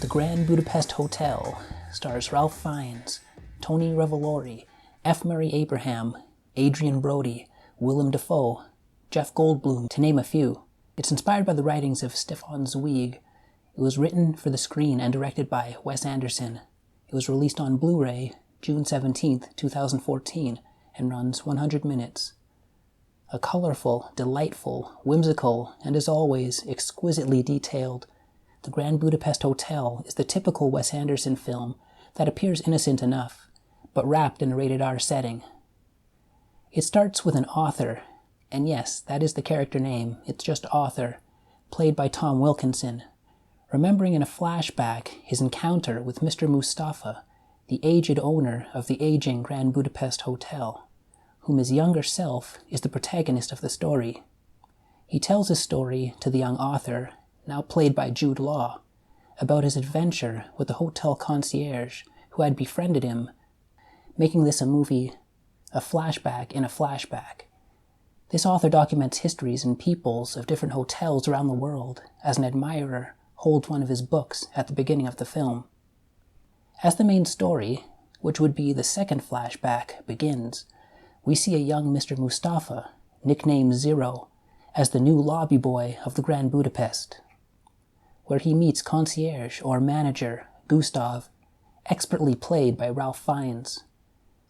Grand Budapest Hotel stars Ralph Fiennes, Tony Revolori, F. Murray Abraham, Adrian Brody, Willem Dafoe, Jeff Goldblum, to name a few. It's inspired by the writings of Stefan Zweig. It was written for the screen and directed by Wes Anderson. It was released on Blu-ray June 17, 2014, and runs 100 minutes. A colorful, delightful, whimsical, and as always, exquisitely detailed, The Grand Budapest Hotel is the typical Wes Anderson film that appears innocent enough, but wrapped in a rated R setting. It starts with an author, and yes, that is the character name, it's just author, played by Tom Wilkinson, remembering in a flashback his encounter with Mr. Mustafa, the aged owner of the aging Grand Budapest Hotel, whom his younger self is the protagonist of the story. He tells his story to the young author, now played by Jude Law, about his adventure with the hotel concierge who had befriended him, making this a movie, a flashback in a flashback. This author documents histories and peoples of different hotels around the world as an admirer holds one of his books at the beginning of the film. As the main story, which would be the second flashback, begins, we see a young Mr. Mustafa, nicknamed Zero, as the new lobby boy of the Grand Budapest, where he meets concierge or manager Gustav, expertly played by Ralph Fiennes,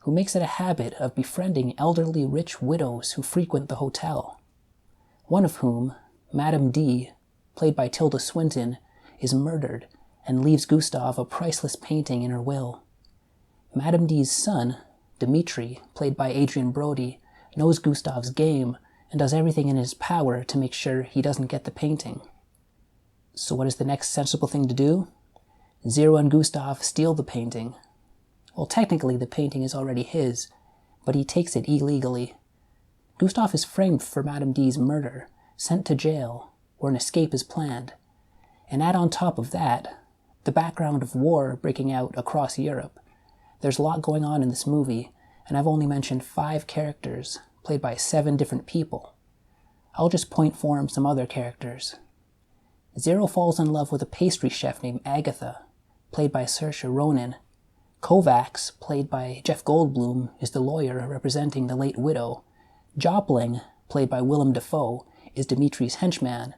who makes it a habit of befriending elderly rich widows who frequent the hotel, one of whom, Madame D, played by Tilda Swinton, is murdered and leaves Gustav a priceless painting in her will. Madame D's son, Dmitri, played by Adrian Brody, knows Gustav's game and does everything in his power to make sure he doesn't get the painting. So what is the next sensible thing to do? Zero and Gustav steal the painting. Well, technically the painting is already his, but he takes it illegally. Gustav is framed for Madame D's murder, sent to jail, where an escape is planned. And add on top of that, the background of war breaking out across Europe. There's a lot going on in this movie, and I've only mentioned 5 characters, played by 7 different people. I'll just point form some other characters. Zero falls in love with a pastry chef named Agatha, played by Saoirse Ronan. Kovacs, played by Jeff Goldblum, is the lawyer representing the late widow. Jopling, played by Willem Dafoe, is Dimitri's henchman.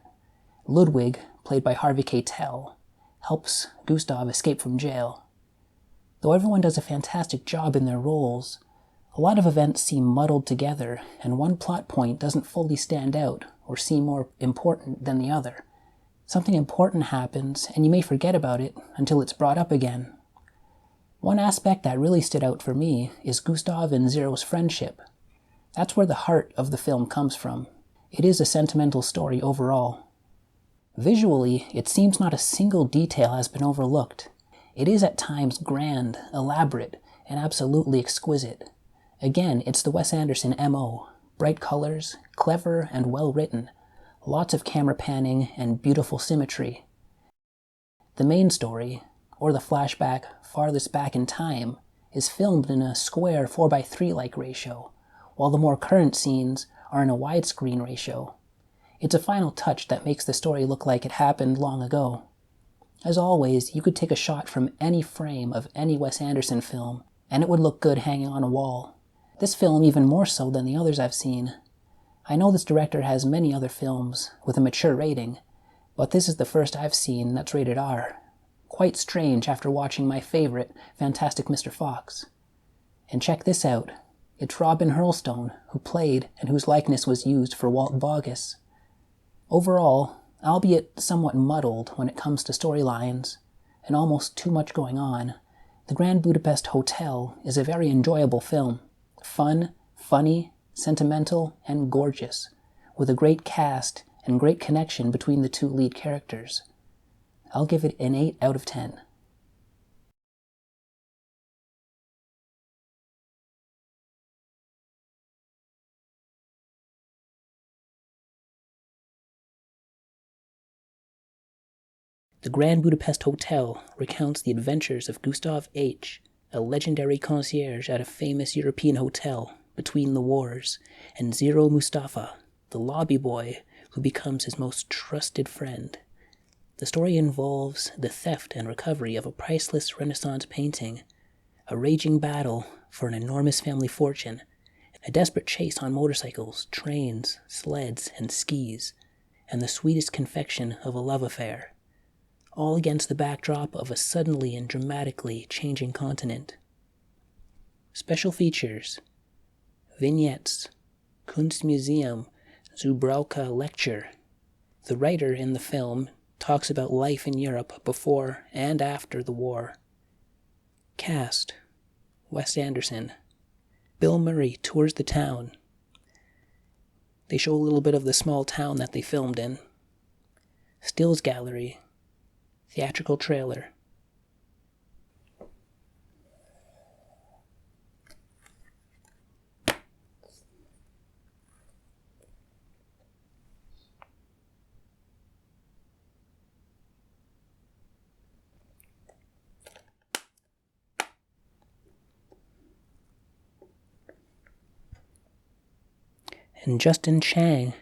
Ludwig, played by Harvey Keitel, helps Gustav escape from jail. Though everyone does a fantastic job in their roles, a lot of events seem muddled together, and one plot point doesn't fully stand out or seem more important than the other. Something important happens, and you may forget about it until it's brought up again. One aspect that really stood out for me is Gustav and Zero's friendship. That's where the heart of the film comes from. It is a sentimental story overall. Visually, it seems not a single detail has been overlooked. It is at times grand, elaborate, and absolutely exquisite. Again, it's the Wes Anderson MO. Bright colors, clever and well written, lots of camera panning and beautiful symmetry. The main story, or the flashback farthest back in time, is filmed in a square 4:3 ratio, while the more current scenes are in a widescreen ratio. It's a final touch that makes the story look like it happened long ago. As always, you could take a shot from any frame of any Wes Anderson film, and it would look good hanging on a wall. This film even more so than the others I've seen. I know this director has many other films with a mature rating, but this is the first I've seen that's rated R. Quite strange after watching my favorite, Fantastic Mr. Fox. And check this out. It's Robin Hurlstone, who played and whose likeness was used for Walt Boggess. Overall, albeit somewhat muddled when it comes to storylines, and almost too much going on, The Grand Budapest Hotel is a very enjoyable film. Fun, funny, sentimental, and gorgeous, with a great cast and great connection between the 2 lead characters. I'll give it an 8 out of 10. The Grand Budapest Hotel recounts the adventures of Gustav H., a legendary concierge at a famous European hotel between the wars, and Zero Mustafa, the lobby boy who becomes his most trusted friend. The story involves the theft and recovery of a priceless Renaissance painting, a raging battle for an enormous family fortune, a desperate chase on motorcycles, trains, sleds, and skis, and the sweetest confection of a love affair, all against the backdrop of a suddenly and dramatically changing continent. Special features: vignettes, Kunstmuseum Zubrauka lecture. The writer in the film talks about life in Europe before and after the war. Cast: Wes Anderson. Bill Murray tours the town. They show a little bit of the small town that they filmed in. Stills gallery. Theatrical trailer. And Justin Chang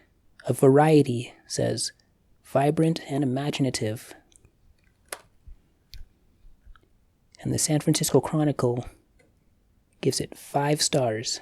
of Variety says, vibrant and imaginative. And the San Francisco Chronicle gives it 5 stars.